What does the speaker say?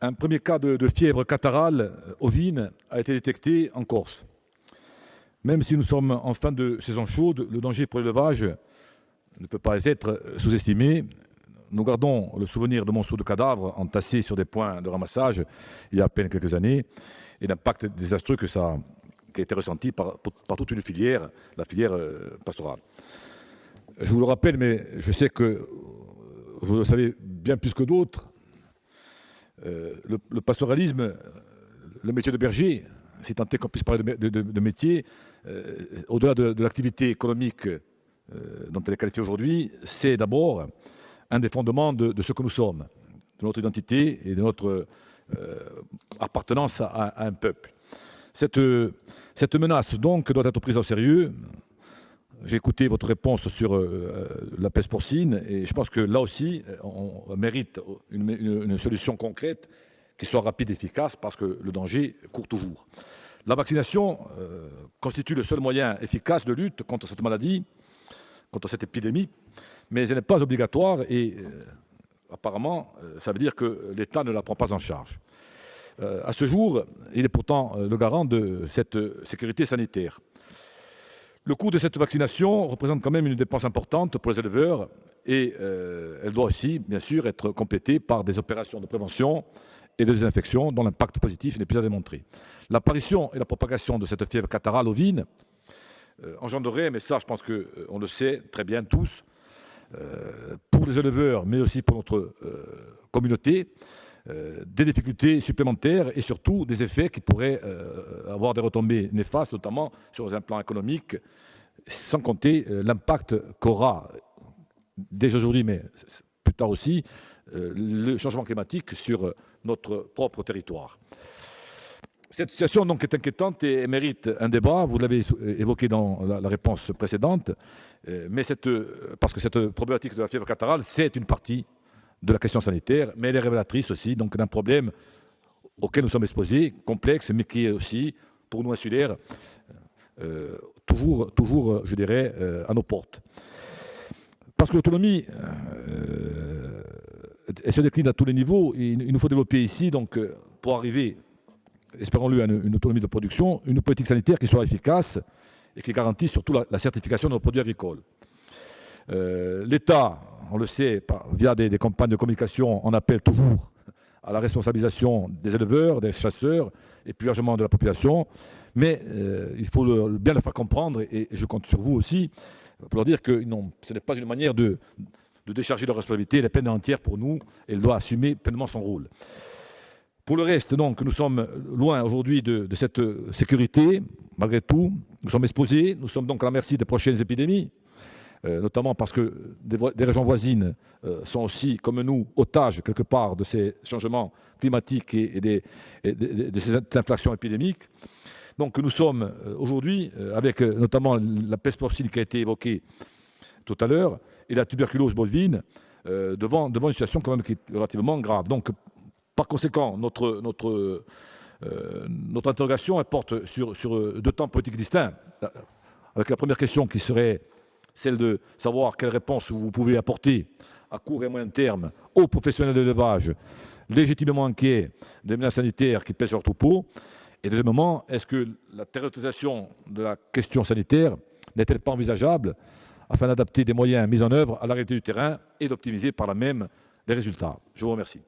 Un premier cas de fièvre catarrhale ovine a été détecté en Corse. Même si nous sommes en fin de saison chaude, le danger pour l'élevage ne peut pas être sous-estimé. Nous gardons le souvenir de monceaux de cadavres entassés sur des points de ramassage il y a à peine quelques années et l'impact désastreux qui a été ressenti par toute une filière, la filière pastorale. Je vous le rappelle, mais je sais que vous le savez bien plus que d'autres, le pastoralisme, le métier de berger, si tant est qu'on puisse parler de métier, au-delà de l'activité économique dont elle est qualifiée aujourd'hui, c'est d'abord un des fondements de ce que nous sommes, de notre identité et de notre appartenance à un peuple. Cette menace, donc, doit être prise au sérieux. J'ai écouté votre réponse sur la peste porcine et je pense que là aussi, on mérite une solution concrète qui soit rapide et efficace parce que le danger court toujours. La vaccination constitue le seul moyen efficace de lutte contre cette maladie, contre cette épidémie, mais elle n'est pas obligatoire et apparemment, ça veut dire que l'État ne la prend pas en charge. À ce jour, il est pourtant le garant de cette sécurité sanitaire. Le coût de cette vaccination représente quand même une dépense importante pour les éleveurs et elle doit aussi, bien sûr, être complétée par des opérations de prévention et de désinfection dont l'impact positif n'est plus à démontrer. L'apparition et la propagation de cette fièvre catarrhale ovine engendrerait, mais ça je pense qu'on le sait très bien tous, pour les éleveurs mais aussi pour notre communauté, des difficultés supplémentaires et surtout des effets qui pourraient avoir des retombées néfastes, notamment sur un plan économique, sans compter l'impact qu'aura déjà aujourd'hui, mais plus tard aussi, le changement climatique sur notre propre territoire. Cette situation donc est inquiétante et mérite un débat, vous l'avez évoqué dans la réponse précédente, parce que cette problématique de la fièvre catarrhale, c'est une partie de la question sanitaire, mais elle est révélatrice aussi donc d'un problème auquel nous sommes exposés, complexe, mais qui est aussi, pour nous insulaires, toujours, je dirais, à nos portes. Parce que l'autonomie, elle se décline à tous les niveaux, et il nous faut développer ici, donc, pour arriver, espérons-le, à une autonomie de production, une politique sanitaire qui soit efficace et qui garantisse surtout la certification de nos produits agricoles. L'État, on le sait, via des campagnes de communication, on appelle toujours à la responsabilisation des éleveurs, des chasseurs et plus largement de la population. Mais il faut bien le faire comprendre, et je compte sur vous aussi, pour leur dire que non, ce n'est pas une manière de décharger leur responsabilité. Elle est pleine et entière pour nous et elle doit assumer pleinement son rôle. Pour le reste, donc, nous sommes loin aujourd'hui de cette sécurité, malgré tout. Nous sommes exposés, nous sommes donc à la merci des prochaines épidémies, notamment parce que des régions voisines sont aussi, comme nous, otages quelque part de ces changements climatiques et de ces inflations épidémiques. Donc nous sommes aujourd'hui, avec notamment la peste porcine qui a été évoquée tout à l'heure, et la tuberculose bovine, devant une situation quand même qui est relativement grave. Donc par conséquent, notre interrogation elle porte sur deux temps politiques distincts, avec la première question qui serait celle de savoir quelle réponse vous pouvez apporter à court et moyen terme aux professionnels de l'élevage légitimement inquiets des menaces sanitaires qui pèsent sur leur troupeau. Et deuxièmement, est-ce que la territorialisation de la question sanitaire n'est-elle pas envisageable afin d'adapter des moyens mis en œuvre à la réalité du terrain et d'optimiser par là même les résultats? Je vous remercie.